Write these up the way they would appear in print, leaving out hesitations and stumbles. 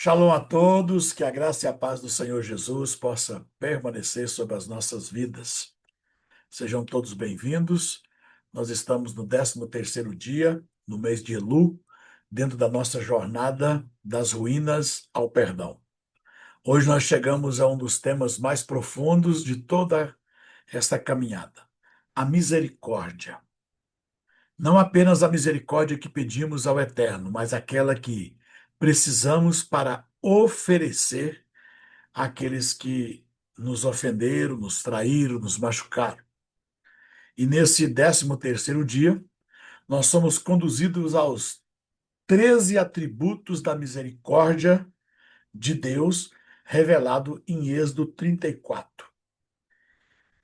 Shalom a todos, que a graça e a paz do Senhor Jesus possa permanecer sobre as nossas vidas. Sejam todos bem-vindos. Nós estamos no 13º dia, no mês de Elu, dentro da nossa jornada das ruínas ao perdão. Hoje nós chegamos a um dos temas mais profundos de toda esta caminhada, a misericórdia. Não apenas a misericórdia que pedimos ao Eterno, mas aquela que precisamos para oferecer àqueles que nos ofenderam, nos traíram, nos machucaram. E nesse 13º dia, nós somos conduzidos aos 13 atributos da misericórdia de Deus, revelado em Êxodo 34.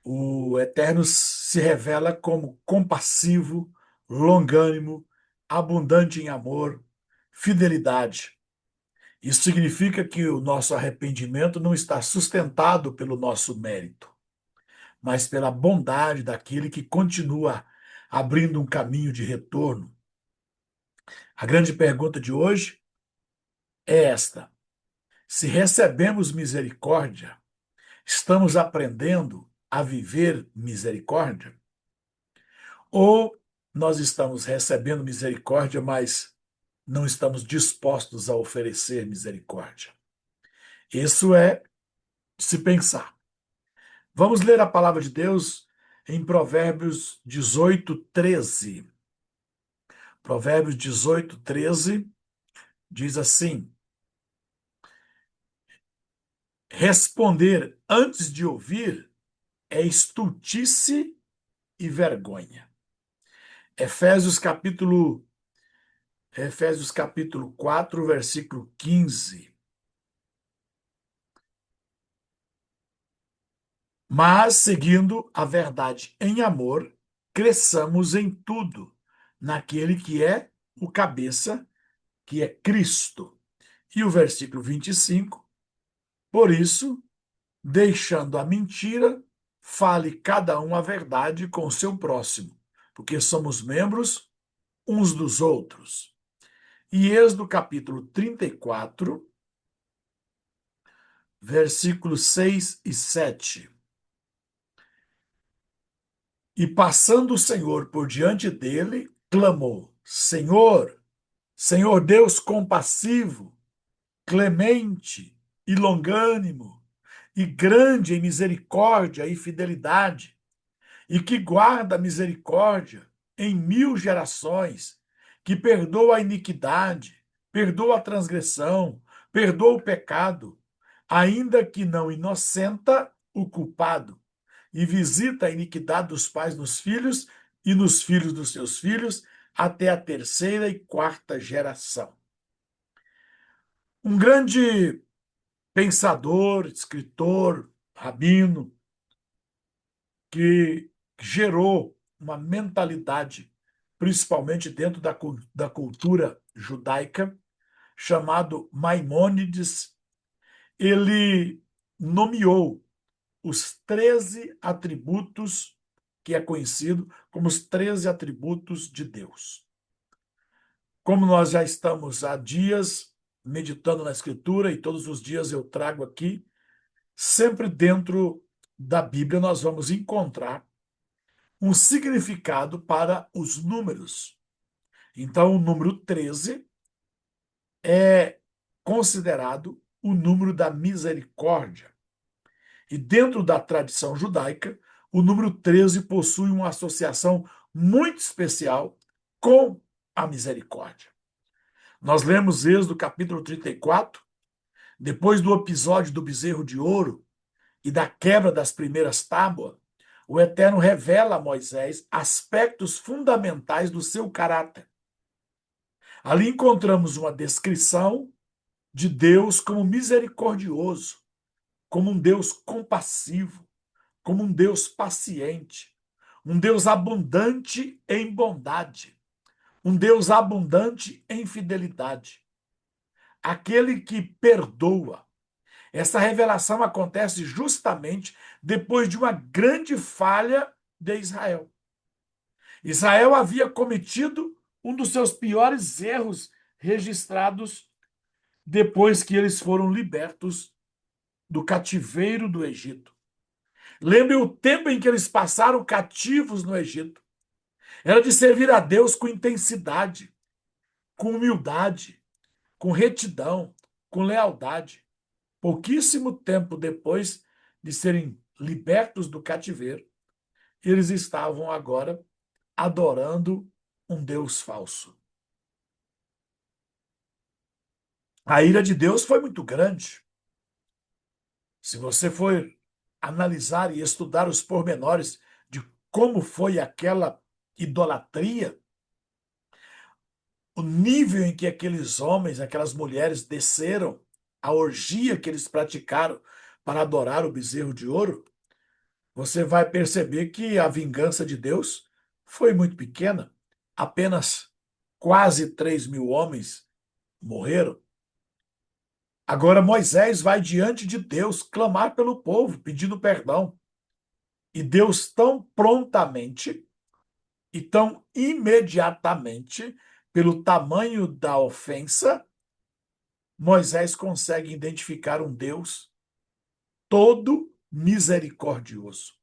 O Eterno se revela como compassivo, longânimo, abundante em amor, fidelidade. Isso significa que o nosso arrependimento não está sustentado pelo nosso mérito, mas pela bondade daquele que continua abrindo um caminho de retorno. A grande pergunta de hoje é esta: se recebemos misericórdia, estamos aprendendo a viver misericórdia? Ou nós estamos recebendo misericórdia, mas não estamos dispostos a oferecer misericórdia? Isso é se pensar. Vamos ler a palavra de Deus em Provérbios 18, 13. Provérbios 18, 13 diz assim: responder antes de ouvir é estultice e vergonha. Efésios capítulo 4, versículo 15. Mas, seguindo a verdade em amor, cresçamos em tudo, naquele que é o cabeça, que é Cristo. E o versículo 25, por isso, deixando a mentira, fale cada um a verdade com o seu próximo, porque somos membros uns dos outros. E Êxodo capítulo 34, versículos 6 e 7. E passando o Senhor por diante dele, clamou: Senhor, Senhor Deus compassivo, clemente e longânimo, e grande em misericórdia e fidelidade, e que guarda a misericórdia em 1000 gerações, que perdoa a iniquidade, perdoa a transgressão, perdoa o pecado, ainda que não inocenta o culpado, e visita a iniquidade dos pais nos filhos e nos filhos dos seus filhos, até a terceira e quarta geração. Um grande pensador, escritor, rabino, que gerou uma mentalidade, principalmente dentro da cultura judaica, chamado Maimônides. Ele nomeou os 13 atributos, que é conhecido como os 13 atributos de Deus. Como nós já estamos há dias meditando na Escritura, e todos os dias eu trago aqui, sempre dentro da Bíblia nós vamos encontrar um significado para os números. Então, o número 13 é considerado o número da misericórdia. E dentro da tradição judaica, o número 13 possui uma associação muito especial com a misericórdia. Nós lemos Êxodo capítulo 34, depois do episódio do bezerro de ouro e da quebra das primeiras tábuas, o Eterno revela a Moisés aspectos fundamentais do seu caráter. Ali encontramos uma descrição de Deus como misericordioso, como um Deus compassivo, como um Deus paciente, um Deus abundante em bondade, um Deus abundante em fidelidade, aquele que perdoa. Essa revelação acontece justamente depois de uma grande falha de Israel. Israel havia cometido um dos seus piores erros registrados depois que eles foram libertos do cativeiro do Egito. Lembre o tempo em que eles passaram cativos no Egito. Era de servir a Deus com intensidade, com humildade, com retidão, com lealdade. Pouquíssimo tempo depois de serem libertos do cativeiro, eles estavam agora adorando um Deus falso. A ira de Deus foi muito grande. Se você for analisar e estudar os pormenores de como foi aquela idolatria, o nível em que aqueles homens, aquelas mulheres desceram, a orgia que eles praticaram para adorar o bezerro de ouro, você vai perceber que a vingança de Deus foi muito pequena. Apenas quase 3.000 homens morreram. Agora Moisés vai diante de Deus clamar pelo povo, pedindo perdão. E Deus tão prontamente e tão imediatamente, pelo tamanho da ofensa, Moisés consegue identificar um Deus todo misericordioso.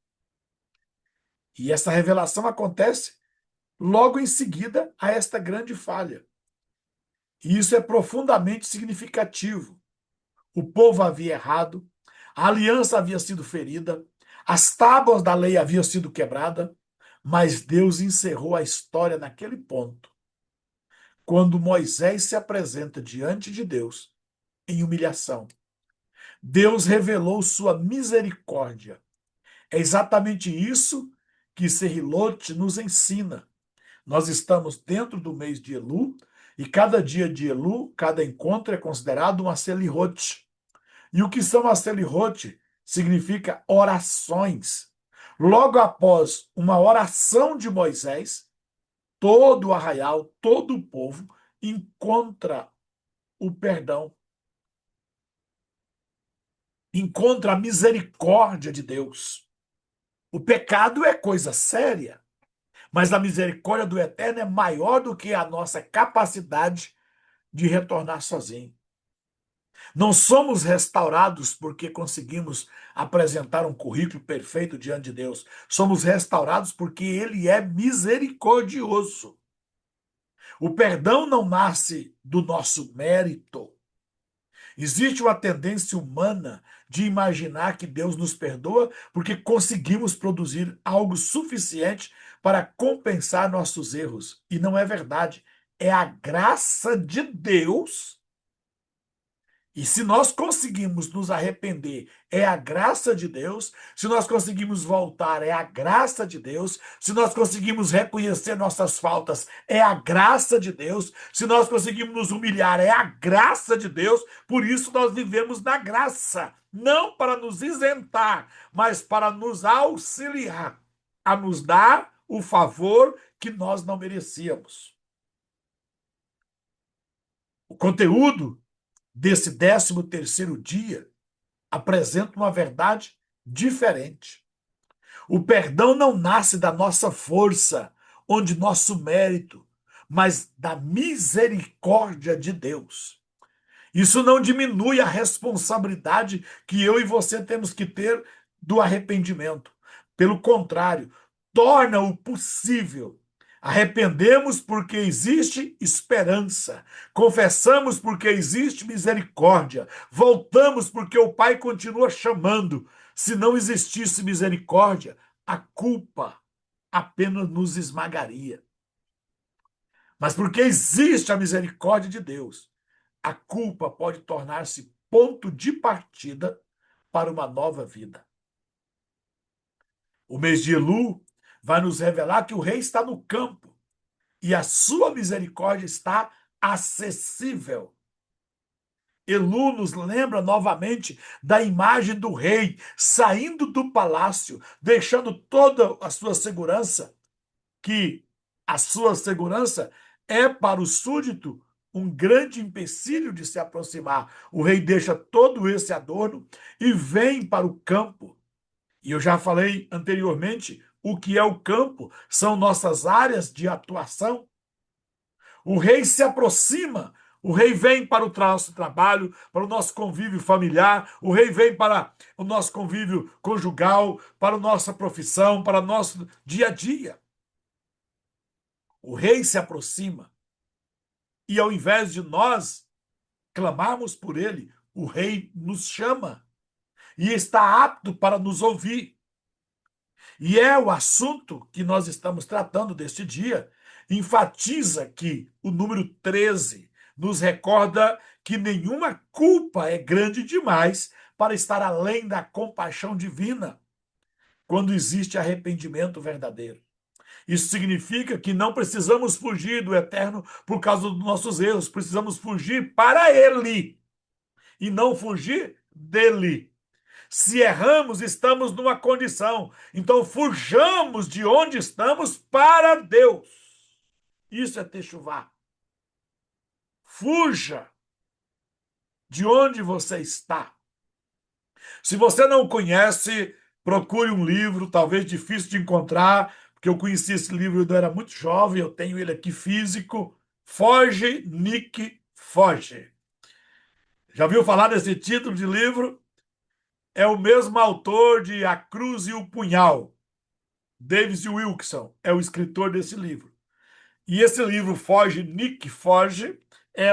E essa revelação acontece logo em seguida a esta grande falha. E isso é profundamente significativo. O povo havia errado, a aliança havia sido ferida, as tábuas da lei haviam sido quebradas, mas Deus encerrou a história naquele ponto, quando Moisés se apresenta diante de Deus em humilhação. Deus revelou sua misericórdia. É exatamente isso que Serrilot nos ensina. Nós estamos dentro do mês de Elu, e cada dia de Elu, cada encontro é considerado uma Selihot. E o que são as Selihot? Significa orações. Logo após uma oração de Moisés, todo o arraial, todo o povo encontra o perdão, encontra a misericórdia de Deus. O pecado é coisa séria, mas a misericórdia do Eterno é maior do que a nossa capacidade de retornar sozinho. Não somos restaurados porque conseguimos apresentar um currículo perfeito diante de Deus. Somos restaurados porque Ele é misericordioso. O perdão não nasce do nosso mérito. Existe uma tendência humana de imaginar que Deus nos perdoa porque conseguimos produzir algo suficiente para compensar nossos erros. E não é verdade. É a graça de Deus. E se nós conseguimos nos arrepender, é a graça de Deus. Se nós conseguimos voltar, é a graça de Deus. Se nós conseguimos reconhecer nossas faltas, é a graça de Deus. Se nós conseguimos nos humilhar, é a graça de Deus. Por isso nós vivemos na graça, não para nos isentar, mas para nos auxiliar a nos dar o favor que nós não merecíamos. O conteúdo desse 13º dia apresenta uma verdade diferente. O perdão não nasce da nossa força, onde nosso mérito, mas da misericórdia de Deus. Isso não diminui a responsabilidade que eu e você temos que ter do arrependimento. Pelo contrário, torna-o possível. Arrependemos porque existe esperança. Confessamos porque existe misericórdia. Voltamos porque o Pai continua chamando. Se não existisse misericórdia, a culpa apenas nos esmagaria. Mas porque existe a misericórdia de Deus, a culpa pode tornar-se ponto de partida para uma nova vida. O mês de Elu vai nos revelar que o rei está no campo e a sua misericórdia está acessível. Elu nos lembra novamente da imagem do rei saindo do palácio, deixando toda a sua segurança, que a sua segurança é para o súdito um grande empecilho de se aproximar. O rei deixa todo esse adorno e vem para o campo. E eu já falei anteriormente, o que é o campo? São nossas áreas de atuação. O rei se aproxima O rei vem para o nosso trabalho, para o nosso convívio familiar, o rei vem para o nosso convívio conjugal, para a nossa profissão, para o nosso dia a dia. O rei se aproxima e, ao invés de nós clamarmos por ele, o rei nos chama e está apto para nos ouvir. E é o assunto que nós estamos tratando deste dia. Enfatiza que o número 13 nos recorda que nenhuma culpa é grande demais para estar além da compaixão divina, quando existe arrependimento verdadeiro. Isso significa que não precisamos fugir do eterno por causa dos nossos erros, precisamos fugir para ele e não fugir dele. Se erramos, estamos numa condição. Então, fujamos de onde estamos para Deus. Isso é techuvá. Fuja de onde você está. Se você não conhece, procure um livro, talvez difícil de encontrar, porque eu conheci esse livro quando eu era muito jovem, eu tenho ele aqui físico. Foge, Nick, foge. Já viu falar desse título de livro? É o mesmo autor de A Cruz e o Punhal. Davis Wilkerson é o escritor desse livro. E esse livro, Foge, Nick, Foge, é,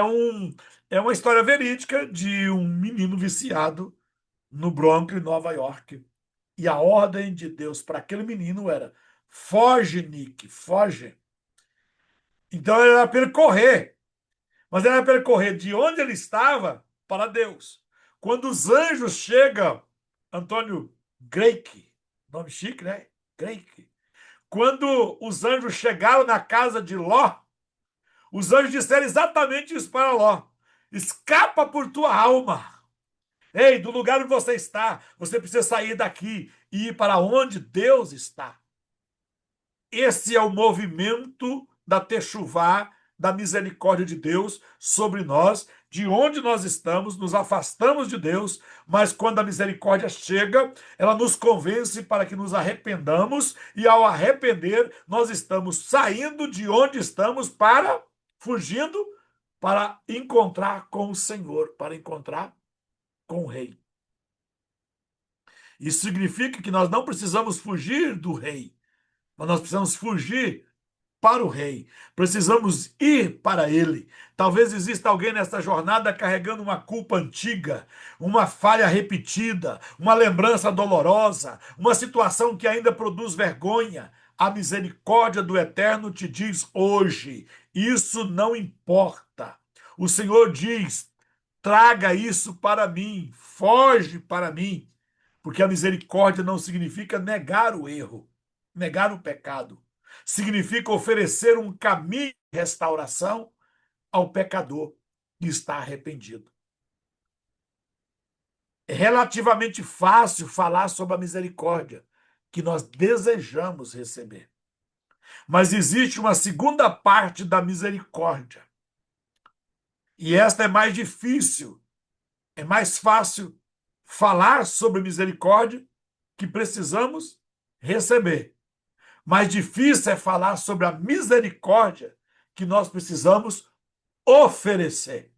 é uma história verídica de um menino viciado no Bronx, em Nova York. E a ordem de Deus para aquele menino era: foge, Nick, foge. Então ele era para ele correr, mas era para ele correr de onde ele estava para Deus. Quando os anjos chegam, Antônio Drake, nome chique, né? Drake. Quando os anjos chegaram na casa de Ló, os anjos disseram exatamente isso para Ló: escapa por tua alma. Ei, do lugar onde você está, você precisa sair daqui e ir para onde Deus está. Esse é o movimento da techuvá, da misericórdia de Deus sobre nós, de onde nós estamos, nos afastamos de Deus, mas quando a misericórdia chega, ela nos convence para que nos arrependamos, e ao arrepender, nós estamos saindo de onde estamos para, fugindo, para encontrar com o Senhor, para encontrar com o Rei. Isso significa que nós não precisamos fugir do Rei, mas nós precisamos fugir para o Rei. Precisamos ir para ele. Talvez exista alguém nesta jornada carregando uma culpa antiga, uma falha repetida, uma lembrança dolorosa, uma situação que ainda produz vergonha. A misericórdia do Eterno te diz hoje: isso não importa. O Senhor diz: traga isso para mim, foge para mim. Porque a misericórdia não significa negar o erro, negar o pecado. Significa oferecer um caminho de restauração ao pecador que está arrependido. É relativamente fácil falar sobre a misericórdia que nós desejamos receber. Mas existe uma segunda parte da misericórdia. E esta é mais difícil. É mais fácil falar sobre misericórdia que precisamos receber. Mais difícil é falar sobre a misericórdia que nós precisamos oferecer.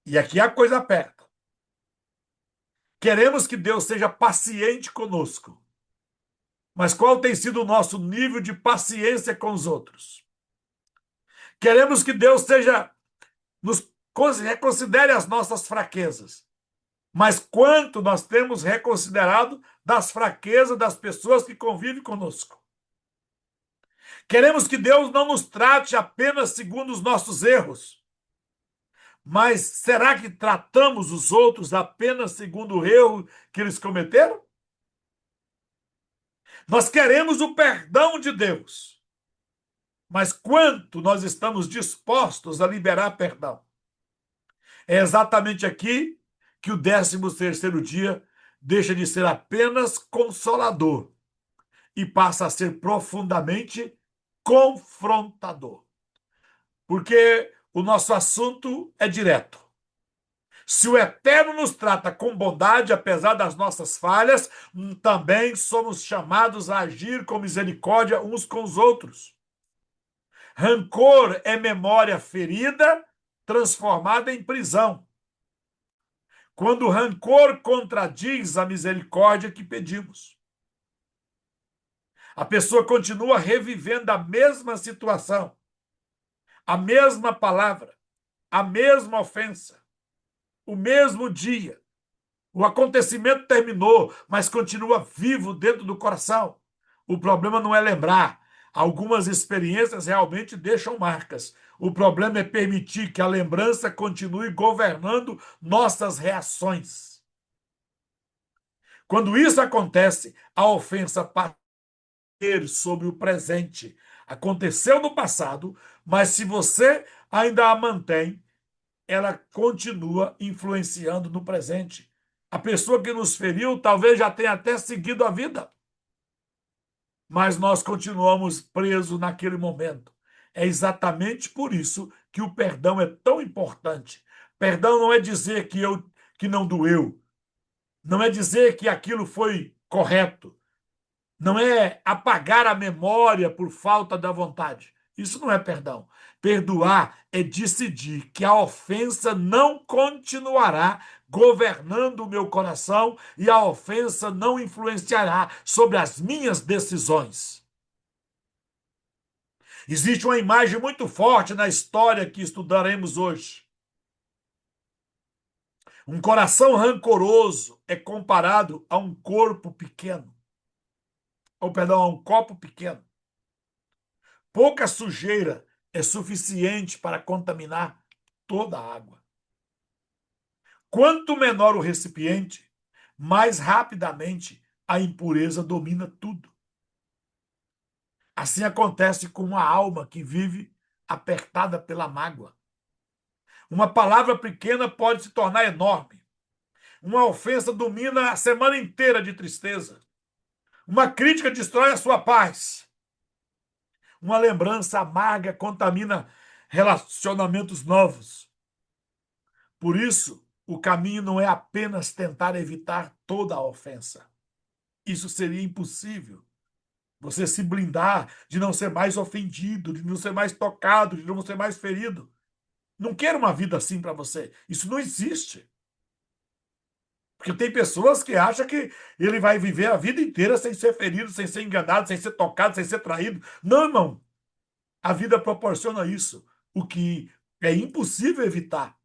E aqui a coisa aperta. Queremos que Deus seja paciente conosco. Mas qual tem sido o nosso nível de paciência com os outros? Queremos que Deus reconsidere as nossas fraquezas. Mas quanto nós temos reconsiderado das fraquezas das pessoas que convivem conosco? Queremos que Deus não nos trate apenas segundo os nossos erros. Mas será que tratamos os outros apenas segundo o erro que eles cometeram? Nós queremos o perdão de Deus. Mas quanto nós estamos dispostos a liberar perdão? É exatamente aqui que o 13º dia deixa de ser apenas consolador e passa a ser profundamente confrontador. Porque o nosso assunto é direto. Se o Eterno nos trata com bondade, apesar das nossas falhas, também somos chamados a agir com misericórdia uns com os outros. Rancor é memória ferida transformada em prisão. Quando o rancor contradiz a misericórdia que pedimos. A pessoa continua revivendo a mesma situação, a mesma palavra, a mesma ofensa, o mesmo dia. O acontecimento terminou, mas continua vivo dentro do coração. O problema não é lembrar. Algumas experiências realmente deixam marcas. O problema é permitir que a lembrança continue governando nossas reações. Quando isso acontece, a ofensa passa sobre o presente. Aconteceu no passado, mas se você ainda a mantém, ela continua influenciando no presente. A pessoa que nos feriu talvez já tenha até seguido a vida, mas nós continuamos presos naquele momento. É exatamente por isso que o perdão é tão importante. Perdão não é dizer que não doeu, não é dizer que aquilo foi correto, não é apagar a memória por falta da vontade. Isso não é perdão. Perdoar é decidir que a ofensa não continuará governando o meu coração e a ofensa não influenciará sobre as minhas decisões. Existe uma imagem muito forte na história que estudaremos hoje. Um coração rancoroso é comparado a um corpo pequeno, ou perdão, a um copo pequeno. Pouca sujeira é suficiente para contaminar toda a água. Quanto menor o recipiente, mais rapidamente a impureza domina tudo. Assim acontece com uma alma que vive apertada pela mágoa. Uma palavra pequena pode se tornar enorme. Uma ofensa domina a semana inteira de tristeza. Uma crítica destrói a sua paz. Uma lembrança amarga contamina relacionamentos novos. Por isso, o caminho não é apenas tentar evitar toda a ofensa. Isso seria impossível. Você se blindar de não ser mais ofendido, de não ser mais tocado, de não ser mais ferido. Não quero uma vida assim para você. Isso não existe. Porque tem pessoas que acham que ele vai viver a vida inteira sem ser ferido, sem ser enganado, sem ser tocado, sem ser traído. Não, irmão. A vida proporciona isso. O que é impossível evitar.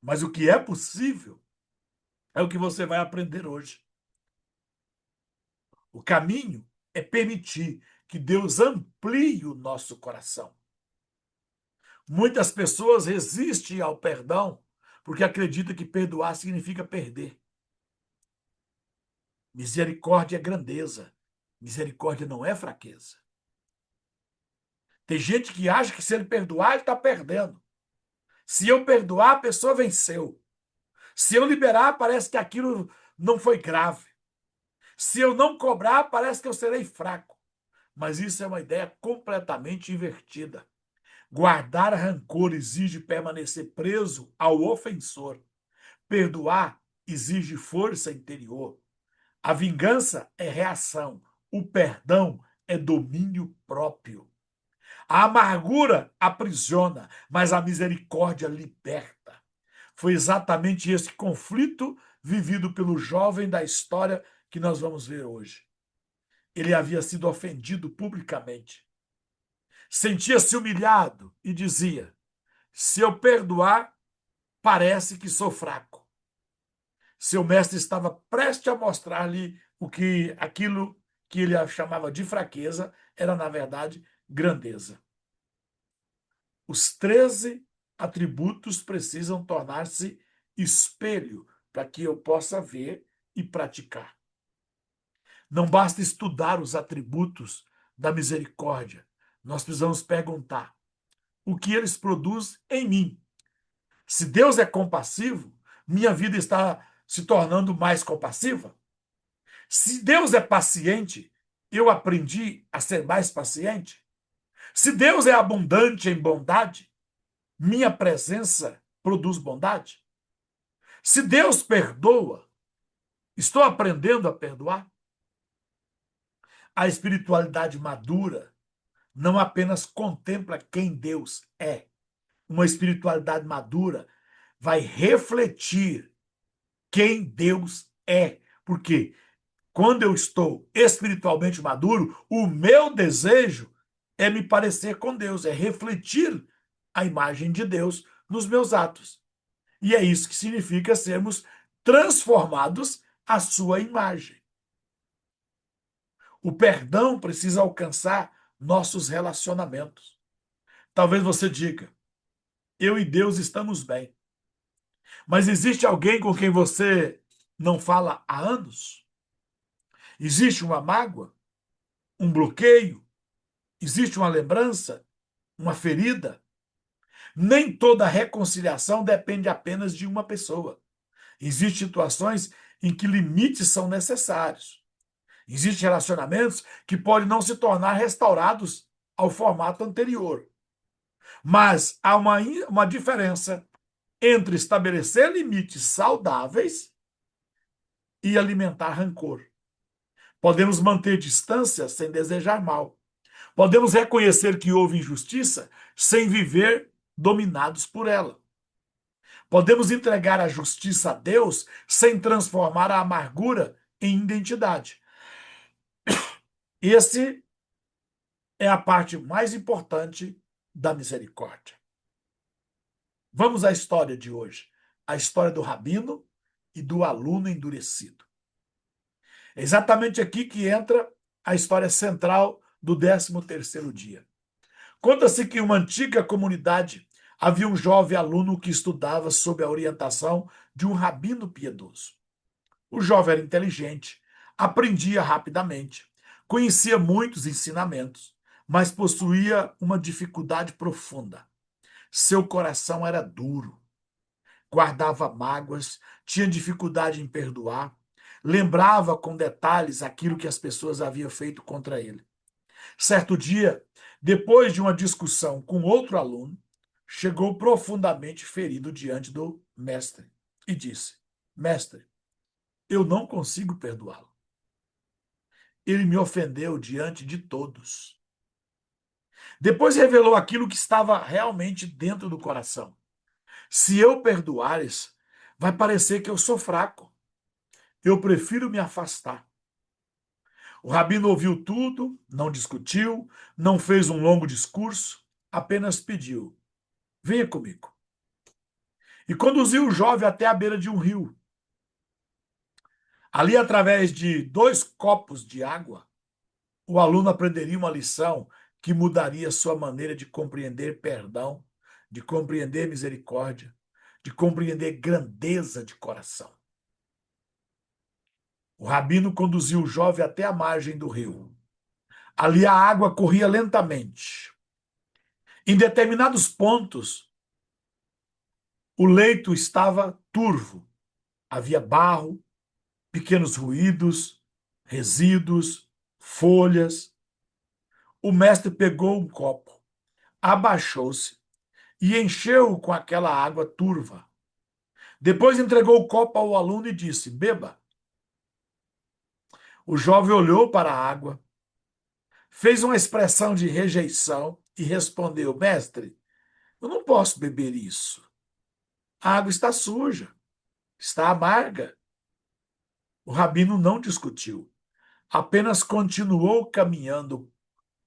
Mas o que é possível é o que você vai aprender hoje. O caminho é permitir que Deus amplie o nosso coração. Muitas pessoas resistem ao perdão porque acreditam que perdoar significa perder. Misericórdia é grandeza. Misericórdia não é fraqueza. Tem gente que acha que se ele perdoar, ele está perdendo. Se eu perdoar, a pessoa venceu. Se eu liberar, parece que aquilo não foi grave. Se eu não cobrar, parece que eu serei fraco. Mas isso é uma ideia completamente invertida. Guardar rancor exige permanecer preso ao ofensor. Perdoar exige força interior. A vingança é reação. O perdão é domínio próprio. A amargura aprisiona, mas a misericórdia liberta. Foi exatamente esse conflito vivido pelo jovem da história que nós vamos ver hoje. Ele havia sido ofendido publicamente. Sentia-se humilhado e dizia: se eu perdoar, parece que sou fraco. Seu mestre estava prestes a mostrar-lhe aquilo que ele chamava de fraqueza era, na verdade, grandeza. Os 13 atributos precisam tornar-se espelho para que eu possa ver e praticar. Não basta estudar os atributos da misericórdia. Nós precisamos perguntar o que eles produzem em mim. Se Deus é compassivo, minha vida está se tornando mais compassiva? Se Deus é paciente, eu aprendi a ser mais paciente? Se Deus é abundante em bondade, minha presença produz bondade? Se Deus perdoa, estou aprendendo a perdoar? A espiritualidade madura não apenas contempla quem Deus é. Uma espiritualidade madura vai refletir quem Deus é. Porque quando eu estou espiritualmente maduro, o meu desejo é me parecer com Deus, é refletir a imagem de Deus nos meus atos. E é isso que significa sermos transformados à sua imagem. O perdão precisa alcançar nossos relacionamentos. Talvez você diga, eu e Deus estamos bem. Mas existe alguém com quem você não fala há anos? Existe uma mágoa? Um bloqueio? Existe uma lembrança? Uma ferida? Nem toda reconciliação depende apenas de uma pessoa. Existem situações em que limites são necessários. Existem relacionamentos que podem não se tornar restaurados ao formato anterior. Mas há uma diferença entre estabelecer limites saudáveis e alimentar rancor. Podemos manter distância sem desejar mal. Podemos reconhecer que houve injustiça sem viver dominados por ela. Podemos entregar a justiça a Deus sem transformar a amargura em identidade. Esse é a parte mais importante da misericórdia. Vamos à história de hoje. A história do rabino e do aluno endurecido. É exatamente aqui que entra a história central do 13º dia. Conta-se que em uma antiga comunidade havia um jovem aluno que estudava sob a orientação de um rabino piedoso. O jovem era inteligente, aprendia rapidamente, conhecia muitos ensinamentos, mas possuía uma dificuldade profunda. Seu coração era duro, guardava mágoas, tinha dificuldade em perdoar, lembrava com detalhes aquilo que as pessoas haviam feito contra ele. Certo dia, depois de uma discussão com outro aluno, chegou profundamente ferido diante do mestre e disse: Mestre, eu não consigo perdoá-lo. Ele me ofendeu diante de todos. Depois revelou aquilo que estava realmente dentro do coração. Se eu perdoares, vai parecer que eu sou fraco. Eu prefiro me afastar. O rabino ouviu tudo, não discutiu, não fez um longo discurso, apenas pediu: venha comigo. E conduziu o jovem até a beira de um rio. Ali, através de 2 copos de água, o aluno aprenderia uma lição que mudaria sua maneira de compreender perdão, de compreender misericórdia, de compreender grandeza de coração. O rabino conduziu o jovem até a margem do rio. Ali a água corria lentamente. Em determinados pontos, o leito estava turvo. Havia barro, pequenos ruídos, resíduos, folhas. O mestre pegou um copo, abaixou-se e encheu-o com aquela água turva. Depois entregou o copo ao aluno e disse: beba. O jovem olhou para a água, fez uma expressão de rejeição e respondeu: mestre, eu não posso beber isso. A água está suja, está amarga. O rabino não discutiu, apenas continuou caminhando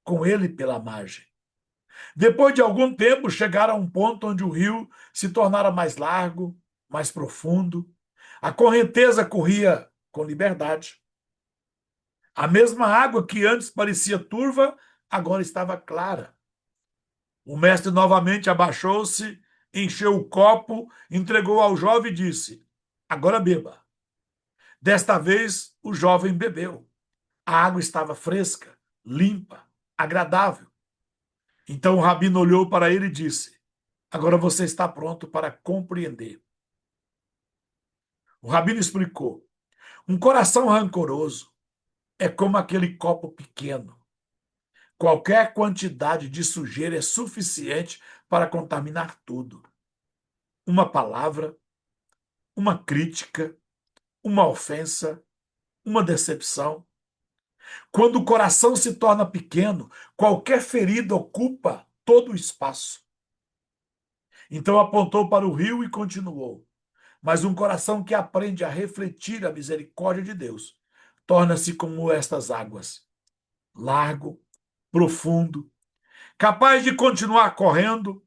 com ele pela margem. Depois de algum tempo, chegaram a um ponto onde o rio se tornara mais largo, mais profundo. A correnteza corria com liberdade. A mesma água que antes parecia turva, agora estava clara. O mestre novamente abaixou-se, encheu o copo, entregou ao jovem e disse: agora beba. Desta vez, o jovem bebeu. A água estava fresca, limpa, agradável. Então o rabino olhou para ele e disse: agora você está pronto para compreender. O rabino explicou: um coração rancoroso é como aquele copo pequeno. Qualquer quantidade de sujeira é suficiente para contaminar tudo. Uma palavra, uma crítica, uma ofensa, uma decepção. Quando o coração se torna pequeno, qualquer ferida ocupa todo o espaço. Então apontou para o rio e continuou. Mas um coração que aprende a refletir a misericórdia de Deus torna-se como estas águas, largo, profundo, capaz de continuar correndo.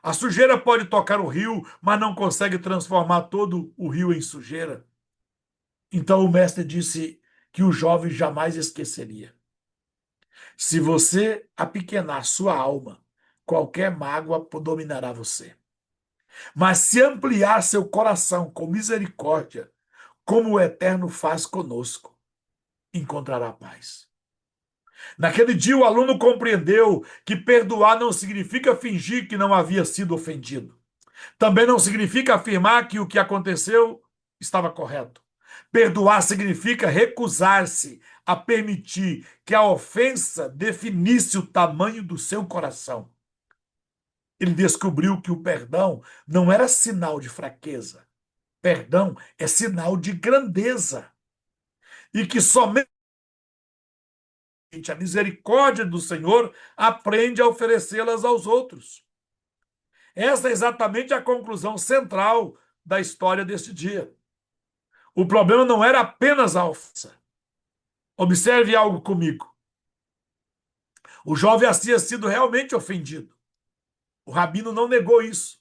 A sujeira pode tocar o rio, mas não consegue transformar todo o rio em sujeira. Então o mestre disse que o jovem jamais esqueceria. Se você apequenar sua alma, qualquer mágoa dominará você. Mas se ampliar seu coração com misericórdia, como o Eterno faz conosco, encontrará paz. Naquele dia, o aluno compreendeu que perdoar não significa fingir que não havia sido ofendido. Também não significa afirmar que o que aconteceu estava correto. Perdoar significa recusar-se a permitir que a ofensa definisse o tamanho do seu coração. Ele descobriu que o perdão não era sinal de fraqueza. Perdão é sinal de grandeza. E que somente a misericórdia do Senhor aprende a oferecê-las aos outros. Essa é exatamente a conclusão central da história deste dia. O problema não era apenas a ofensa. Observe algo comigo. O jovem havia sido realmente ofendido. O rabino não negou isso.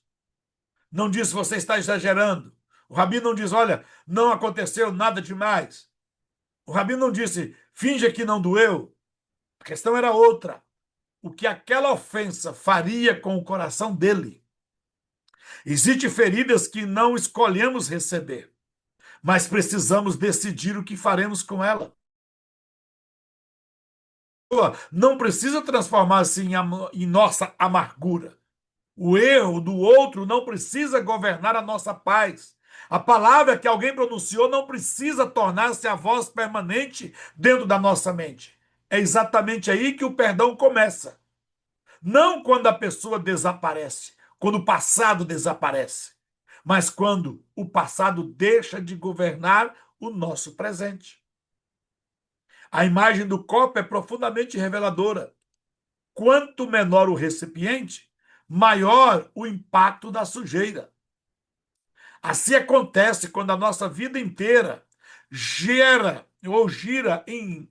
Não disse, você está exagerando. O rabino não diz, olha, não aconteceu nada demais. O rabino não disse, finja que não doeu. A questão era outra. O que aquela ofensa faria com o coração dele. Existem feridas que não escolhemos receber, mas precisamos decidir o que faremos com ela. Não precisa transformar-se em nossa amargura. O erro do outro não precisa governar a nossa paz. A palavra que alguém pronunciou não precisa tornar-se a voz permanente dentro da nossa mente. É exatamente aí que o perdão começa. Não quando a pessoa desaparece, quando o passado desaparece, mas quando o passado deixa de governar o nosso presente. A imagem do copo é profundamente reveladora. Quanto menor o recipiente, maior o impacto da sujeira. Assim acontece quando a nossa vida inteira gera ou gira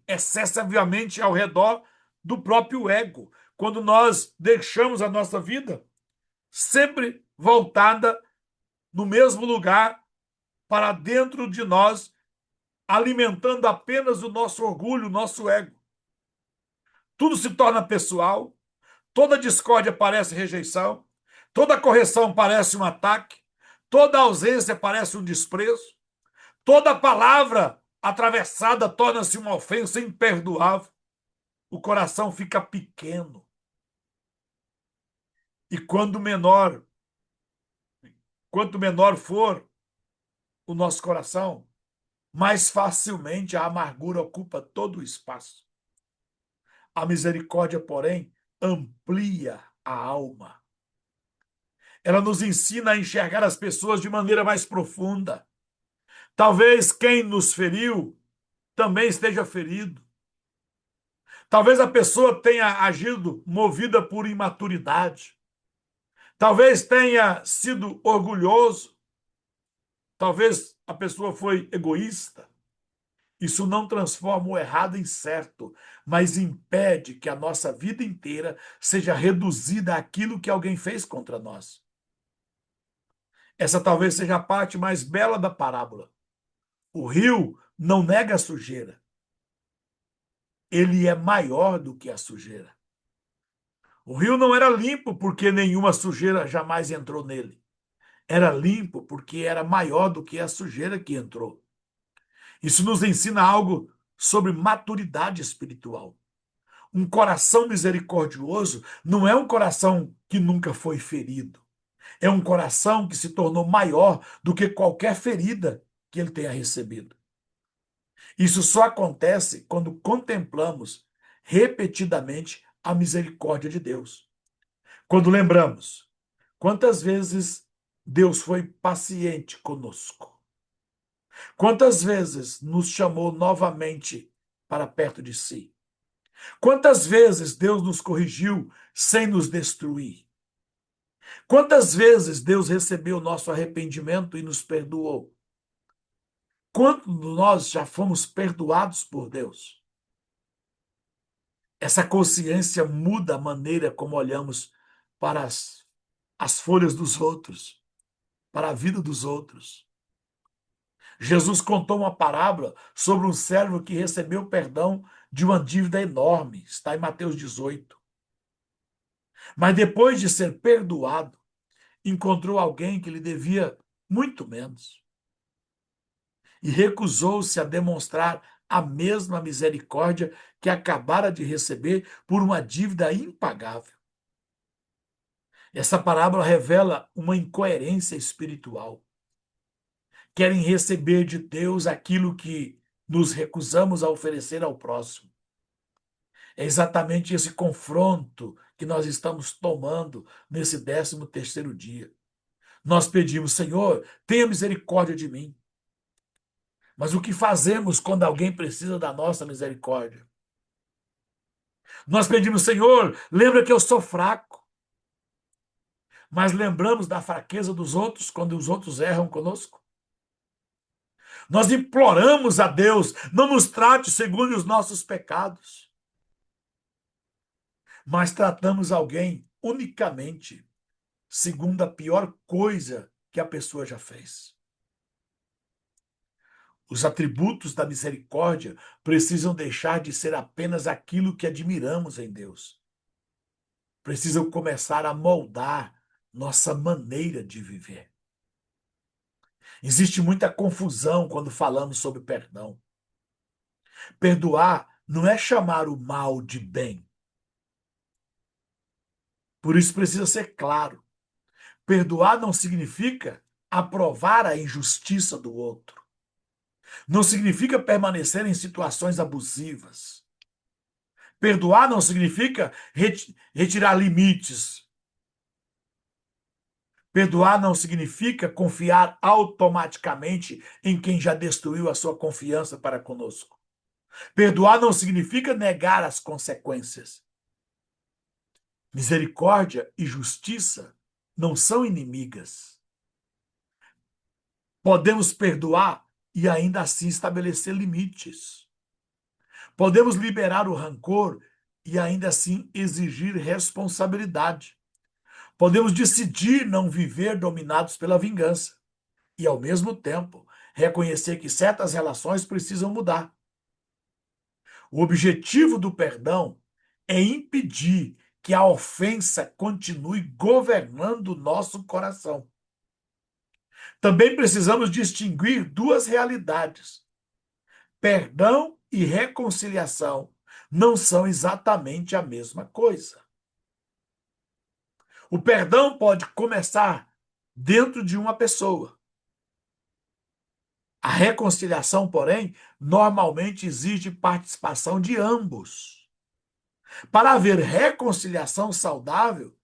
excessivamente ao redor do próprio ego. Quando nós deixamos a nossa vida sempre voltada no mesmo lugar, para dentro de nós, alimentando apenas o nosso orgulho, o nosso ego. Tudo se torna pessoal, toda discórdia parece rejeição, toda correção parece um ataque, toda ausência parece um desprezo, toda palavra atravessada torna-se uma ofensa imperdoável. O coração fica pequeno. E quanto menor for o nosso coração, mais facilmente a amargura ocupa todo o espaço. A misericórdia, porém, amplia a alma. Ela nos ensina a enxergar as pessoas de maneira mais profunda. Talvez quem nos feriu também esteja ferido. Talvez a pessoa tenha agido movida por imaturidade. Talvez tenha sido orgulhoso. Talvez a pessoa foi egoísta. Isso não transforma o errado em certo, mas impede que a nossa vida inteira seja reduzida àquilo que alguém fez contra nós. Essa talvez seja a parte mais bela da parábola. O rio não nega a sujeira. Ele é maior do que a sujeira. O rio não era limpo porque nenhuma sujeira jamais entrou nele. Era limpo porque era maior do que a sujeira que entrou. Isso nos ensina algo sobre maturidade espiritual. Um coração misericordioso não é um coração que nunca foi ferido. É um coração que se tornou maior do que qualquer ferida que ele tenha recebido. Isso só acontece quando contemplamos repetidamente a misericórdia de Deus. Quando lembramos quantas vezes Deus foi paciente conosco. Quantas vezes nos chamou novamente para perto de si? Quantas vezes Deus nos corrigiu sem nos destruir? Quantas vezes Deus recebeu o nosso arrependimento e nos perdoou? Quanto nós já fomos perdoados por Deus? Essa consciência muda a maneira como olhamos para as folhas dos outros, para a vida dos outros. Jesus contou uma parábola sobre um servo que recebeu perdão de uma dívida enorme. Está em Mateus 18. Mas depois de ser perdoado, encontrou alguém que lhe devia muito menos e recusou-se a demonstrar a mesma misericórdia que acabara de receber por uma dívida impagável. Essa parábola revela uma incoerência espiritual. Querem receber de Deus aquilo que nos recusamos a oferecer ao próximo. É exatamente esse confronto que nós estamos tomando nesse 13º dia. Nós pedimos, Senhor, tenha misericórdia de mim. Mas o que fazemos quando alguém precisa da nossa misericórdia? Nós pedimos, Senhor, lembra que eu sou fraco. Mas lembramos da fraqueza dos outros quando os outros erram conosco? Nós imploramos a Deus, não nos trate segundo os nossos pecados. Mas tratamos alguém unicamente segundo a pior coisa que a pessoa já fez. Os atributos da misericórdia precisam deixar de ser apenas aquilo que admiramos em Deus. Precisam começar a moldar nossa maneira de viver. Existe muita confusão quando falamos sobre perdão. Perdoar não é chamar o mal de bem. Por isso precisa ser claro. Perdoar não significa aprovar a injustiça do outro. Não significa permanecer em situações abusivas. Perdoar não significa retirar limites. Perdoar não significa confiar automaticamente em quem já destruiu a sua confiança para conosco. Perdoar não significa negar as consequências. Misericórdia e justiça não são inimigas. Podemos perdoar e ainda assim estabelecer limites. Podemos liberar o rancor e ainda assim exigir responsabilidade. Podemos decidir não viver dominados pela vingança e, ao mesmo tempo, reconhecer que certas relações precisam mudar. O objetivo do perdão é impedir que a ofensa continue governando o nosso coração. Também precisamos distinguir duas realidades. Perdão e reconciliação não são exatamente a mesma coisa. O perdão pode começar dentro de uma pessoa. A reconciliação, porém, normalmente exige participação de ambos. Para haver reconciliação saudável,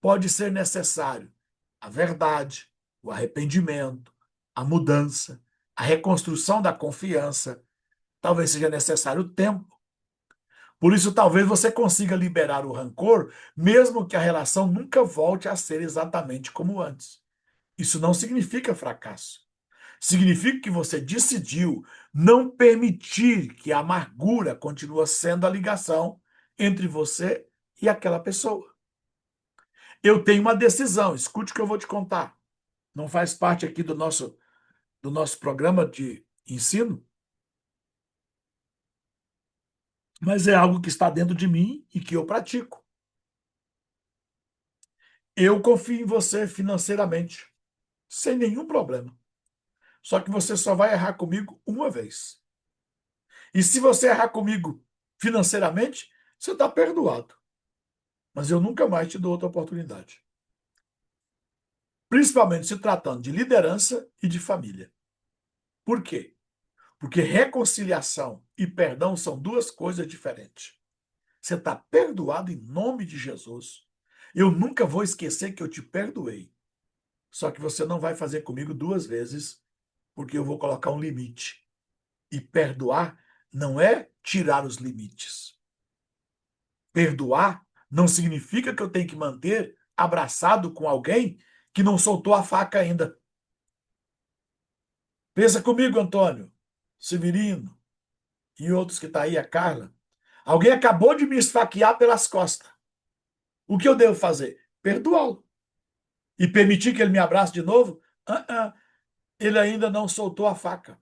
pode ser necessário a verdade, o arrependimento, a mudança, a reconstrução da confiança. Talvez seja necessário tempo. Por isso, talvez você consiga liberar o rancor, mesmo que a relação nunca volte a ser exatamente como antes. Isso não significa fracasso. Significa que você decidiu não permitir que a amargura continue sendo a ligação entre você e aquela pessoa. Eu tenho uma decisão, escute o que eu vou te contar. Não faz parte aqui do nosso programa de ensino, mas é algo que está dentro de mim e que eu pratico. Eu confio em você financeiramente, sem nenhum problema. Só que você só vai errar comigo uma vez. E se você errar comigo financeiramente, você está perdoado. Mas eu nunca mais te dou outra oportunidade. Principalmente se tratando de liderança e de família. Por quê? Porque reconciliação e perdão são duas coisas diferentes. Você está perdoado em nome de Jesus. Eu nunca vou esquecer que eu te perdoei. Só que você não vai fazer comigo duas vezes, porque eu vou colocar um limite. E perdoar não é tirar os limites. Perdoar não significa que eu tenho que manter abraçado com alguém que não soltou a faca ainda. Pensa comigo, Antônio, Severino e outros que estão aí, a Carla. Alguém acabou de me esfaquear pelas costas. O que eu devo fazer? Perdoá-lo. E permitir que ele me abrace de novo? Ele ainda não soltou a faca.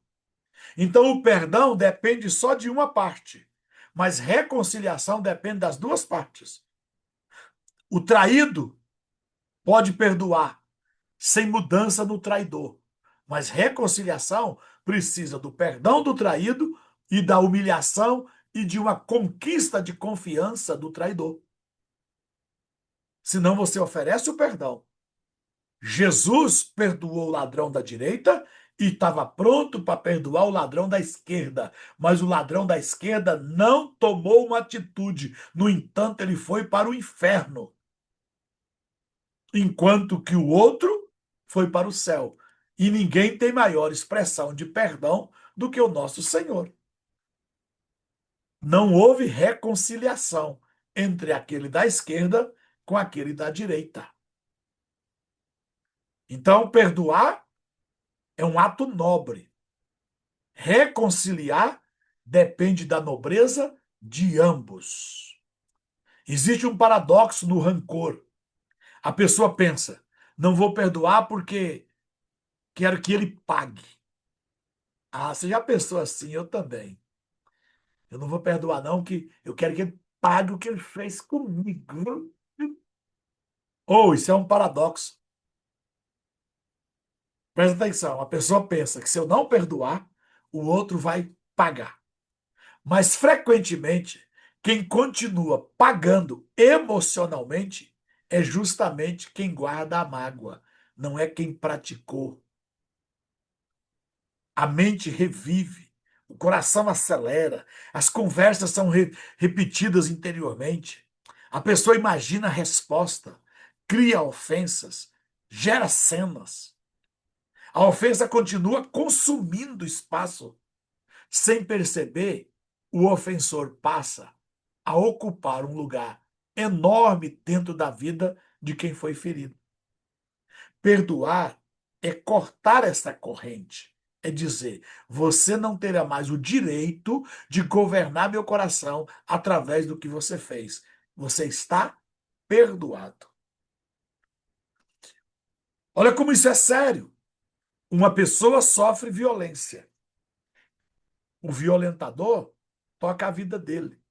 Então o perdão depende só de uma parte, mas reconciliação depende das duas partes. O traído pode perdoar sem mudança no traidor, mas reconciliação precisa do perdão do traído e da humilhação e de uma conquista de confiança do traidor. Senão você oferece o perdão. Jesus perdoou o ladrão da direita e estava pronto para perdoar o ladrão da esquerda. Mas o ladrão da esquerda não tomou uma atitude. No entanto, ele foi para o inferno. Enquanto que o outro foi para o céu. E ninguém tem maior expressão de perdão do que o nosso Senhor. Não houve reconciliação entre aquele da esquerda com aquele da direita. Então, perdoar é um ato nobre. Reconciliar depende da nobreza de ambos. Existe um paradoxo no rancor. A pessoa pensa, não vou perdoar porque quero que ele pague. Ah, você já pensou assim? Eu também. Eu não vou perdoar, não, que eu quero que ele pague o que ele fez comigo. Ou isso é um paradoxo. Presta atenção, a pessoa pensa que se eu não perdoar, o outro vai pagar. Mas frequentemente, quem continua pagando emocionalmente é justamente quem guarda a mágoa, não é quem praticou. A mente revive, o coração acelera, as conversas são repetidas interiormente. A pessoa imagina a resposta, cria ofensas, gera cenas. A ofensa continua consumindo espaço. Sem perceber, o ofensor passa a ocupar um lugar enorme dentro da vida de quem foi ferido. Perdoar é cortar essa corrente. É dizer, você não terá mais o direito de governar meu coração através do que você fez. Você está perdoado. Olha como isso é sério. Uma pessoa sofre violência. O violentador toca a vida dele.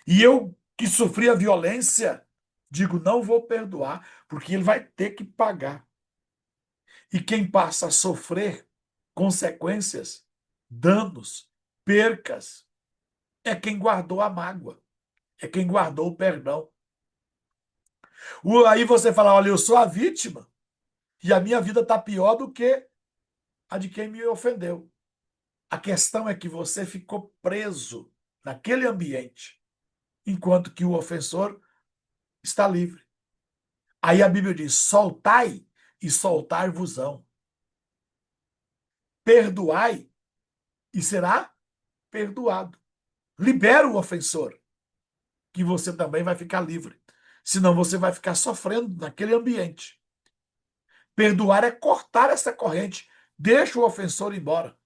E eu, que sofri a violência, digo, não vou perdoar, porque ele vai ter que pagar. E quem passa a sofrer consequências, danos, percas, é quem guardou a mágoa, é quem guardou o perdão. Aí você fala, olha, eu sou a vítima e a minha vida está pior do que a de quem me ofendeu. A questão é que você ficou preso naquele ambiente, enquanto que o ofensor está livre. Aí a Bíblia diz: soltai e soltar-vos-ão. Perdoai e será perdoado. Libera o ofensor, que você também vai ficar livre. Senão você vai ficar sofrendo naquele ambiente. Perdoar é cortar essa corrente. Deixa o ofensor embora.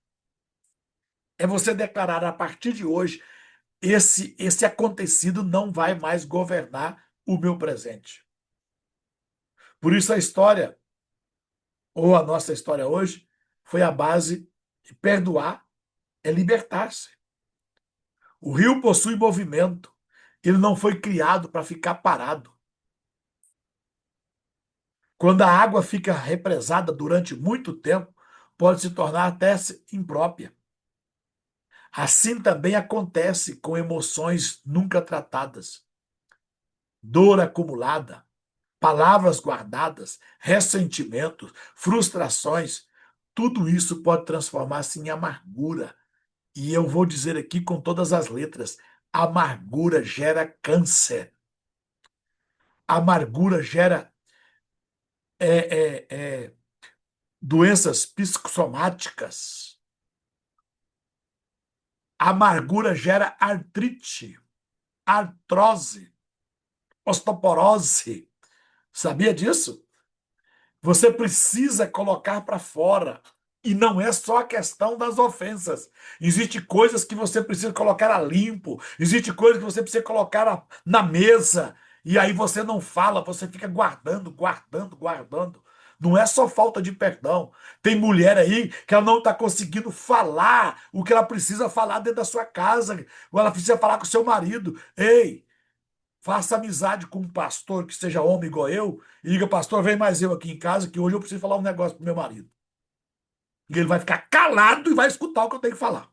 É você declarar a partir de hoje: esse acontecido não vai mais governar o meu presente. Por isso a história, ou a nossa história hoje, foi a base de perdoar é libertar-se. O rio possui movimento. Ele não foi criado para ficar parado. Quando a água fica represada durante muito tempo, pode se tornar até imprópria. Assim também acontece com emoções nunca tratadas. Dor acumulada, palavras guardadas, ressentimentos, frustrações, tudo isso pode transformar-se em amargura. E eu vou dizer aqui com todas as letras: amargura gera câncer. Amargura gera doenças psicossomáticas. A amargura gera artrite, artrose, osteoporose. Sabia disso? Você precisa colocar para fora. E não é só a questão das ofensas. Existem coisas que você precisa colocar a limpo. Existem coisas que você precisa colocar na mesa. E aí você não fala, você fica guardando, guardando, guardando. Não é só falta de perdão. Tem mulher aí que ela não está conseguindo falar o que ela precisa falar dentro da sua casa. Ou ela precisa falar com o seu marido. Ei, faça amizade com um pastor que seja homem igual eu e diga, pastor, vem mais eu aqui em casa que hoje eu preciso falar um negócio pro meu marido. E ele vai ficar calado e vai escutar o que eu tenho que falar.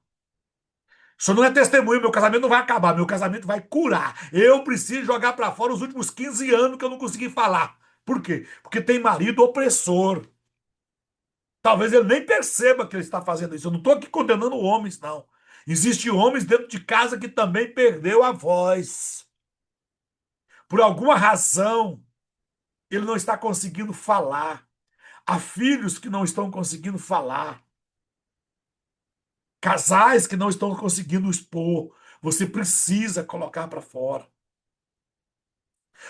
Isso não é testemunho, meu casamento não vai acabar, meu casamento vai curar. Eu preciso jogar para fora os últimos 15 anos que eu não consegui falar. Por quê? Porque tem marido opressor. Talvez ele nem perceba que ele está fazendo isso. Eu não estou aqui condenando homens, não. Existem homens dentro de casa que também perdeu a voz. Por alguma razão, ele não está conseguindo falar. Há filhos que não estão conseguindo falar. Casais que não estão conseguindo expor. Você precisa colocar para fora.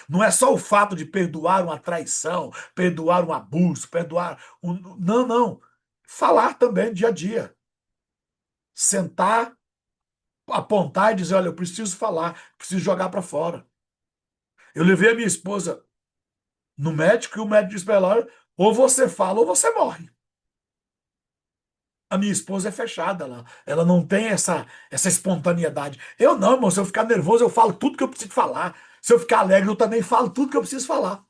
Não é só o fato de perdoar uma traição, perdoar um abuso, perdoar um. Não, não. Falar também dia a dia. Sentar, apontar e dizer: olha, eu preciso falar, preciso jogar para fora. Eu levei a minha esposa no médico e o médico disse para ela: olha, ou você fala ou você morre. A minha esposa é fechada, ela não tem essa espontaneidade. Eu não, irmão, se eu ficar nervoso, eu falo tudo que eu preciso falar. Se eu ficar alegre, eu também falo tudo que eu preciso falar.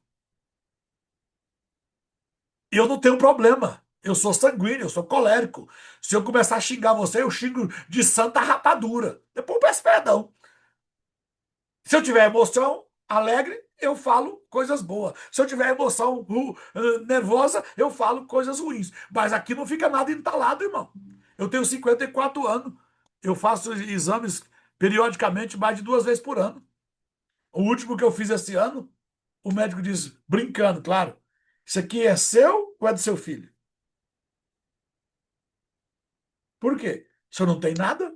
Eu não tenho problema. Eu sou sanguíneo, eu sou colérico. Se eu começar a xingar você, eu xingo de santa rapadura. Depois eu peço perdão. Se eu tiver emoção alegre, eu falo coisas boas. Se eu tiver emoção nervosa, eu falo coisas ruins. Mas aqui não fica nada entalado, irmão. Eu tenho 54 anos. Eu faço exames periodicamente mais de 2 vezes por ano. O último que eu fiz esse ano, o médico disse, brincando, claro, isso aqui é seu ou é do seu filho? Por quê? O senhor não tem nada?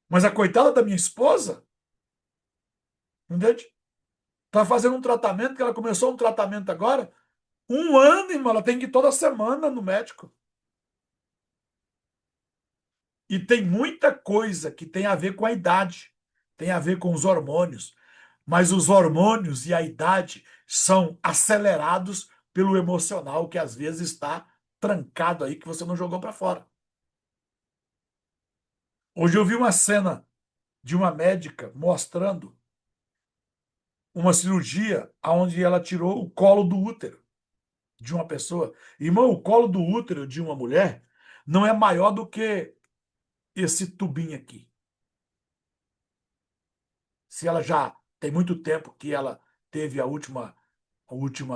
Mas a coitada da minha esposa, entende? Tá fazendo um tratamento, que ela começou um tratamento agora, 1 ano, irmão, ela tem que ir toda semana no médico. E tem muita coisa que tem a ver com a idade, tem a ver com os hormônios. Mas os hormônios e a idade são acelerados pelo emocional que às vezes está trancado aí, que você não jogou para fora. Hoje eu vi uma cena de uma médica mostrando uma cirurgia onde ela tirou o colo do útero de uma pessoa. Irmão, o colo do útero de uma mulher não é maior do que esse tubinho aqui. Se ela já tem muito tempo que ela teve a última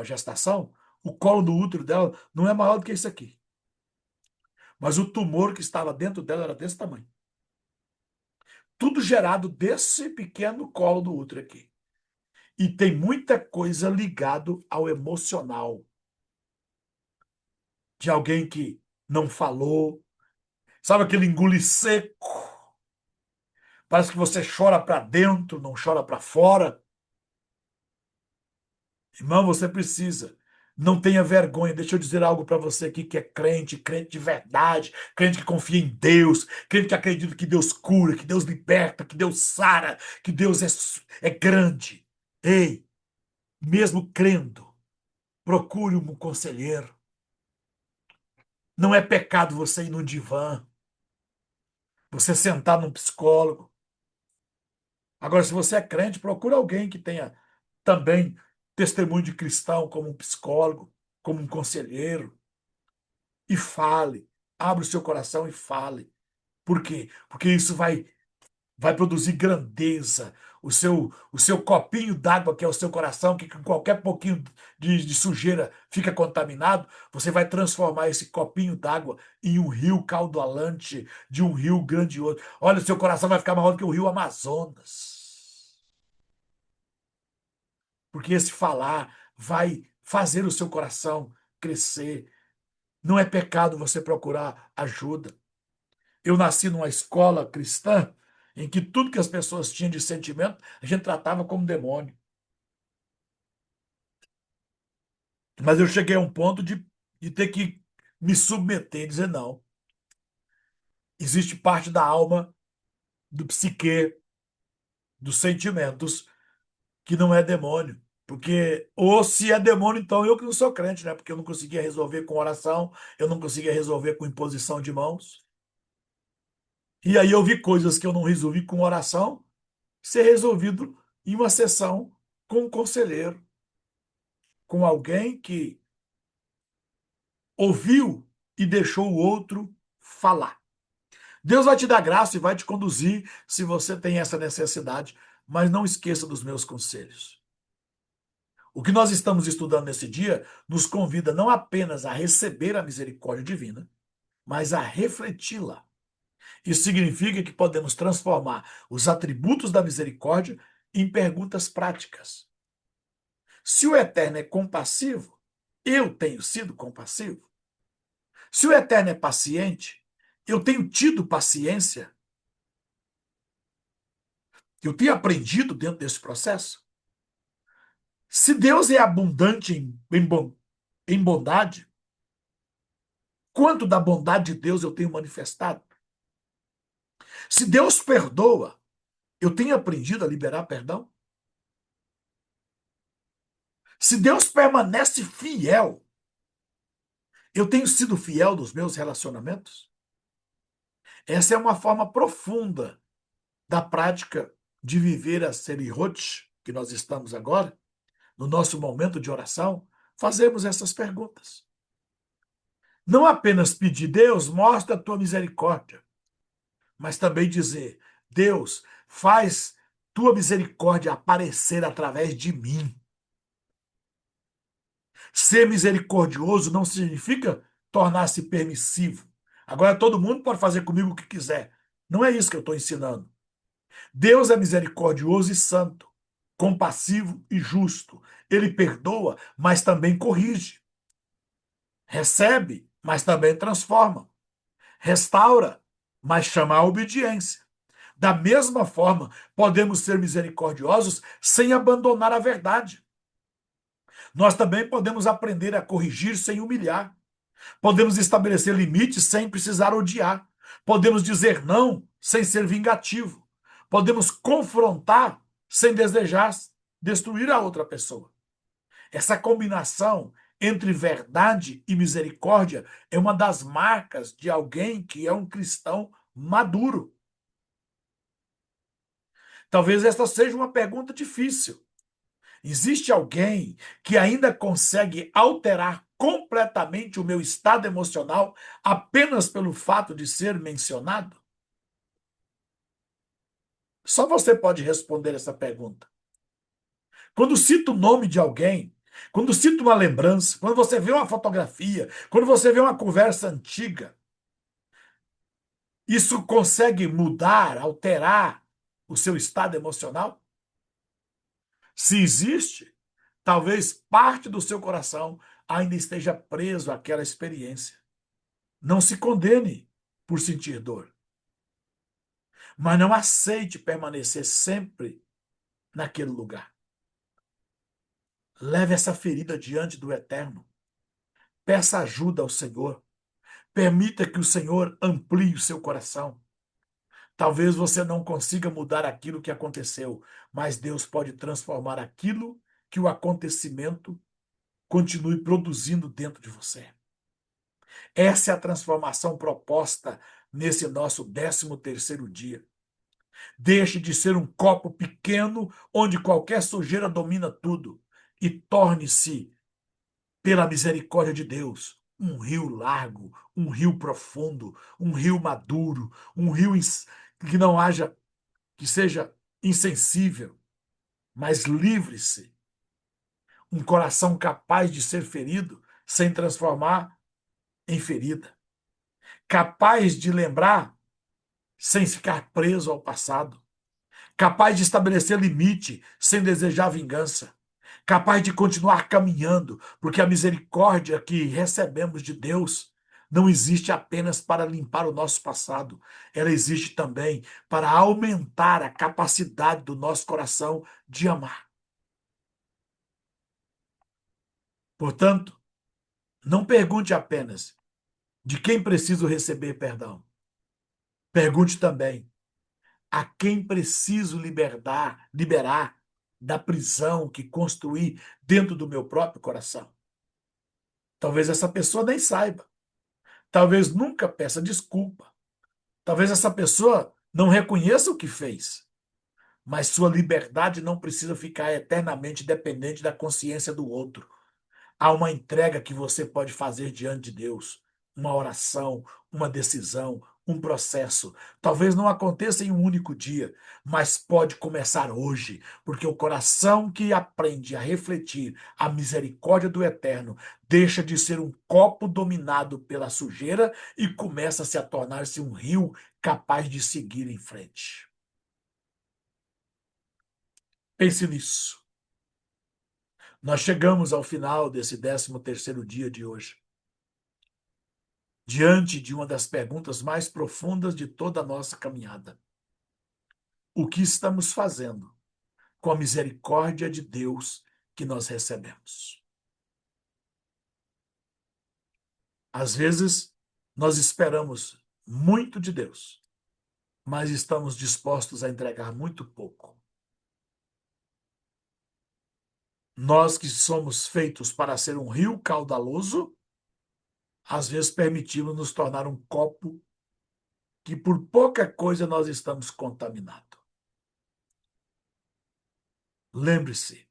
gestação, o colo do útero dela não é maior do que isso aqui. Mas o tumor que estava dentro dela era desse tamanho. Tudo gerado desse pequeno colo do útero aqui. E tem muita coisa ligado ao emocional. De alguém que não falou. Sabe aquele engolir seco? Parece que você chora para dentro, não chora para fora. Irmão, você precisa. Não tenha vergonha. Deixa eu dizer algo para você aqui que é crente, crente de verdade, crente que confia em Deus, crente que acredita que Deus cura, que Deus liberta, que Deus sara, que Deus é grande. Ei, mesmo crendo, procure um conselheiro. Não é pecado você ir no divã, você sentar num psicólogo. Agora, se você é crente, procure alguém que tenha também testemunho de cristão, como um psicólogo, como um conselheiro, e fale. Abra o seu coração e fale. Por quê? Porque isso vai produzir grandeza. O seu copinho d'água, que é o seu coração, que com qualquer pouquinho de sujeira fica contaminado, você vai transformar esse copinho d'água em um rio caudalante, de um rio grandioso. Olha, o seu coração vai ficar maior do que o rio Amazonas. Porque esse falar vai fazer o seu coração crescer. Não é pecado você procurar ajuda. Eu nasci numa escola cristã em que tudo que as pessoas tinham de sentimento, a gente tratava como demônio. Mas eu cheguei a um ponto de ter que me submeter e dizer não. Existe parte da alma, do psique, dos sentimentos, que não é demônio. Porque, ou se é demônio, então eu que não sou crente, né? Porque eu não conseguia resolver com oração, eu não conseguia resolver com imposição de mãos. E aí eu vi coisas que eu não resolvi com oração ser resolvido em uma sessão com um conselheiro, com alguém que ouviu e deixou o outro falar. Deus vai te dar graça e vai te conduzir se você tem essa necessidade, mas não esqueça dos meus conselhos. O que nós estamos estudando nesse dia nos convida não apenas a receber a misericórdia divina, mas a refleti-la. Isso significa que podemos transformar os atributos da misericórdia em perguntas práticas. Se o Eterno é compassivo, eu tenho sido compassivo? Se o Eterno é paciente, eu tenho tido paciência? Eu tenho aprendido dentro desse processo? Se Deus é abundante em bondade, quanto da bondade de Deus eu tenho manifestado? Se Deus perdoa, eu tenho aprendido a liberar perdão? Se Deus permanece fiel, eu tenho sido fiel nos meus relacionamentos? Essa é uma forma profunda da prática de viver a Serihot, que nós estamos agora, no nosso momento de oração, fazemos essas perguntas. Não apenas pedir, Deus, mostra a tua misericórdia, mas também dizer, Deus, faz tua misericórdia aparecer através de mim. Ser misericordioso não significa tornar-se permissivo. Agora todo mundo pode fazer comigo o que quiser. Não é isso que eu estou ensinando. Deus é misericordioso e santo, compassivo e justo. Ele perdoa, mas também corrige. Recebe, mas também transforma. Restaura, mas chama a obediência. Da mesma forma, podemos ser misericordiosos sem abandonar a verdade. Nós também podemos aprender a corrigir sem humilhar. Podemos estabelecer limites sem precisar odiar. Podemos dizer não sem ser vingativo. Podemos confrontar sem desejar destruir a outra pessoa. Essa combinação entre verdade e misericórdia é uma das marcas de alguém que é um cristão maduro. Talvez esta seja uma pergunta difícil. Existe alguém que ainda consegue alterar completamente o meu estado emocional apenas pelo fato de ser mencionado? Só você pode responder essa pergunta. Quando cito o nome de alguém, quando cito uma lembrança, quando você vê uma fotografia, quando você vê uma conversa antiga, isso consegue mudar, alterar o seu estado emocional? Se existe, talvez parte do seu coração ainda esteja preso àquela experiência. Não se condene por sentir dor, mas não aceite permanecer sempre naquele lugar. Leve essa ferida diante do Eterno. Peça ajuda ao Senhor. Permita que o Senhor amplie o seu coração. Talvez você não consiga mudar aquilo que aconteceu, mas Deus pode transformar aquilo que o acontecimento continue produzindo dentro de você. Essa é a transformação proposta nesse nosso 13º dia. Deixe de ser um copo pequeno onde qualquer sujeira domina tudo e torne-se, pela misericórdia de Deus, um rio largo, um rio profundo, um rio maduro, um rio que não haja, que seja insensível, mas livre-se. Um coração capaz de ser ferido sem transformar em ferida. Capaz de lembrar sem ficar preso ao passado. Capaz de estabelecer limite sem desejar vingança. Capaz de continuar caminhando, porque a misericórdia que recebemos de Deus não existe apenas para limpar o nosso passado, ela existe também para aumentar a capacidade do nosso coração de amar. Portanto, não pergunte apenas de quem preciso receber perdão. Pergunte também a quem preciso liberar da prisão que construí dentro do meu próprio coração. Talvez essa pessoa nem saiba. Talvez nunca peça desculpa. Talvez essa pessoa não reconheça o que fez. Mas sua liberdade não precisa ficar eternamente dependente da consciência do outro. Há uma entrega que você pode fazer diante de Deus, uma oração, uma decisão, um processo. Talvez não aconteça em um único dia, mas pode começar hoje, porque o coração que aprende a refletir a misericórdia do Eterno deixa de ser um copo dominado pela sujeira e começa-se a tornar-se um rio capaz de seguir em frente. Pense nisso. Nós chegamos ao final desse 13º dia de hoje, diante de uma das perguntas mais profundas de toda a nossa caminhada. O que estamos fazendo com a misericórdia de Deus que nós recebemos? Às vezes, nós esperamos muito de Deus, mas estamos dispostos a entregar muito pouco. Nós que somos feitos para ser um rio caudaloso, às vezes permitimos nos tornar um copo que por pouca coisa nós estamos contaminados. Lembre-se,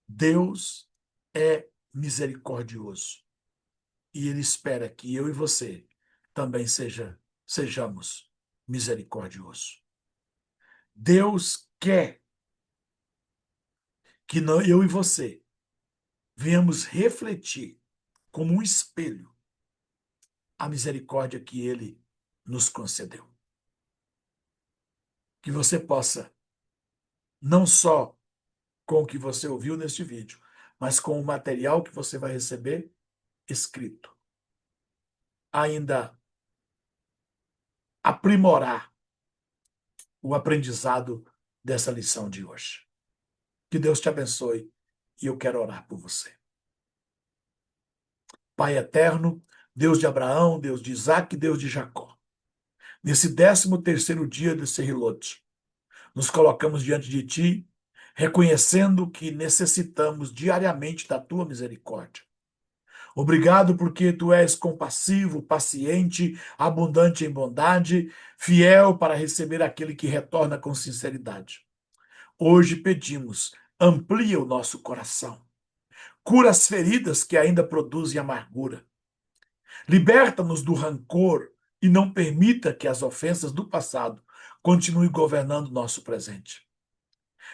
Deus é misericordioso e Ele espera que eu e você também sejamos misericordiosos. Deus quer que eu e você venhamos refletir como um espelho a misericórdia que Ele nos concedeu. Que você possa, não só com o que você ouviu neste vídeo, mas com o material que você vai receber escrito, ainda aprimorar o aprendizado dessa lição de hoje. Que Deus te abençoe e eu quero orar por você. Pai eterno, Deus de Abraão, Deus de Isaac, Deus de Jacó. Nesse 13º dia de Serrilot, nos colocamos diante de Ti, reconhecendo que necessitamos diariamente da Tua misericórdia. Obrigado porque Tu és compassivo, paciente, abundante em bondade, fiel para receber aquele que retorna com sinceridade. Hoje pedimos, amplia o nosso coração. Cura as feridas que ainda produzem amargura. Liberta-nos do rancor e não permita que as ofensas do passado continuem governando nosso presente.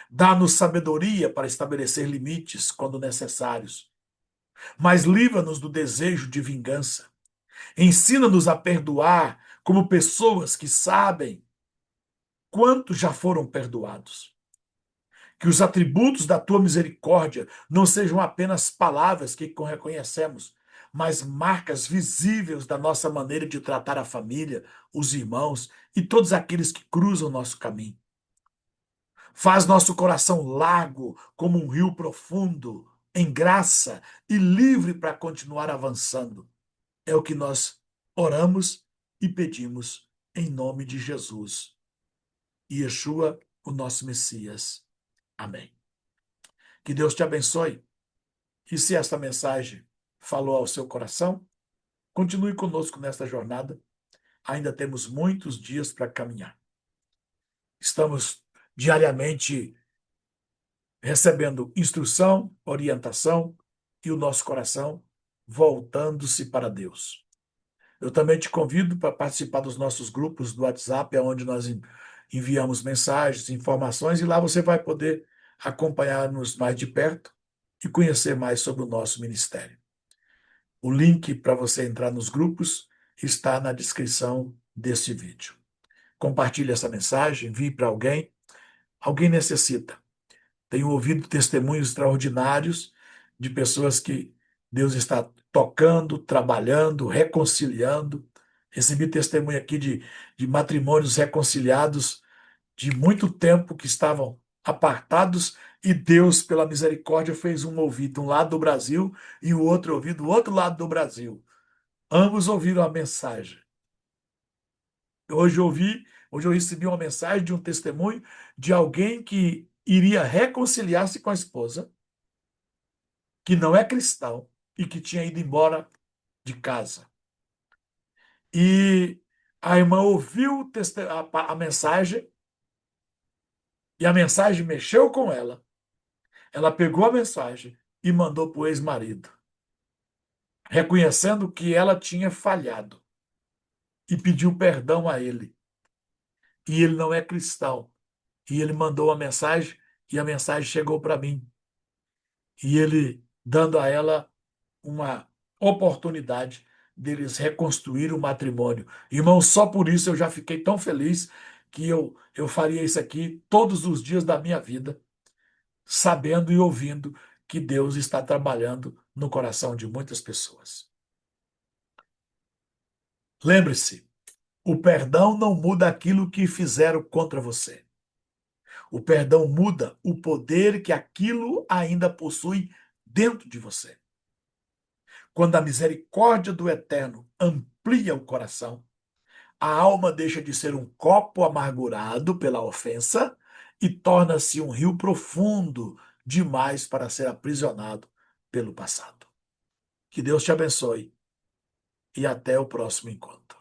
Dá-nos sabedoria para estabelecer limites quando necessários, mas livra-nos do desejo de vingança. Ensina-nos a perdoar como pessoas que sabem quanto já foram perdoados. Que os atributos da tua misericórdia não sejam apenas palavras que reconhecemos, mas marcas visíveis da nossa maneira de tratar a família, os irmãos e todos aqueles que cruzam nosso caminho. Faz nosso coração largo como um rio profundo, em graça e livre para continuar avançando. É o que nós oramos e pedimos em nome de Jesus. Yeshua, o nosso Messias. Amém. Que Deus te abençoe. E se esta mensagem falou ao seu coração, continue conosco nesta jornada. Ainda temos muitos dias para caminhar. Estamos diariamente recebendo instrução, orientação e o nosso coração voltando-se para Deus. Eu também te convido para participar dos nossos grupos do WhatsApp, onde nós enviamos mensagens, informações, e lá você vai poder acompanhar-nos mais de perto e conhecer mais sobre o nosso ministério. O link para você entrar nos grupos está na descrição deste vídeo. Compartilhe essa mensagem, envie para alguém. Alguém necessita. Tenho ouvido testemunhos extraordinários de pessoas que Deus está tocando, trabalhando, reconciliando. Recebi testemunho aqui de matrimônios reconciliados de muito tempo que estavam apartados e Deus, pela misericórdia, fez um ouvir de um lado do Brasil e o outro ouvir do outro lado do Brasil. Ambos ouviram a mensagem. Hoje eu recebi uma mensagem de um testemunho de alguém que iria reconciliar-se com a esposa, que não é cristão e que tinha ido embora de casa. E a irmã ouviu a mensagem e a mensagem mexeu com ela. Ela pegou a mensagem e mandou para o ex-marido, reconhecendo que ela tinha falhado e pediu perdão a ele. E ele não é cristão. E ele mandou a mensagem e a mensagem chegou para mim. E ele dando a ela uma oportunidade deles reconstruir o matrimônio. Irmão, só por isso eu já fiquei tão feliz que eu faria isso aqui todos os dias da minha vida, sabendo e ouvindo que Deus está trabalhando no coração de muitas pessoas. Lembre-se, o perdão não muda aquilo que fizeram contra você. O perdão muda o poder que aquilo ainda possui dentro de você. Quando a misericórdia do Eterno amplia o coração, a alma deixa de ser um copo amargurado pela ofensa e torna-se um rio profundo demais para ser aprisionado pelo passado. Que Deus te abençoe e até o próximo encontro.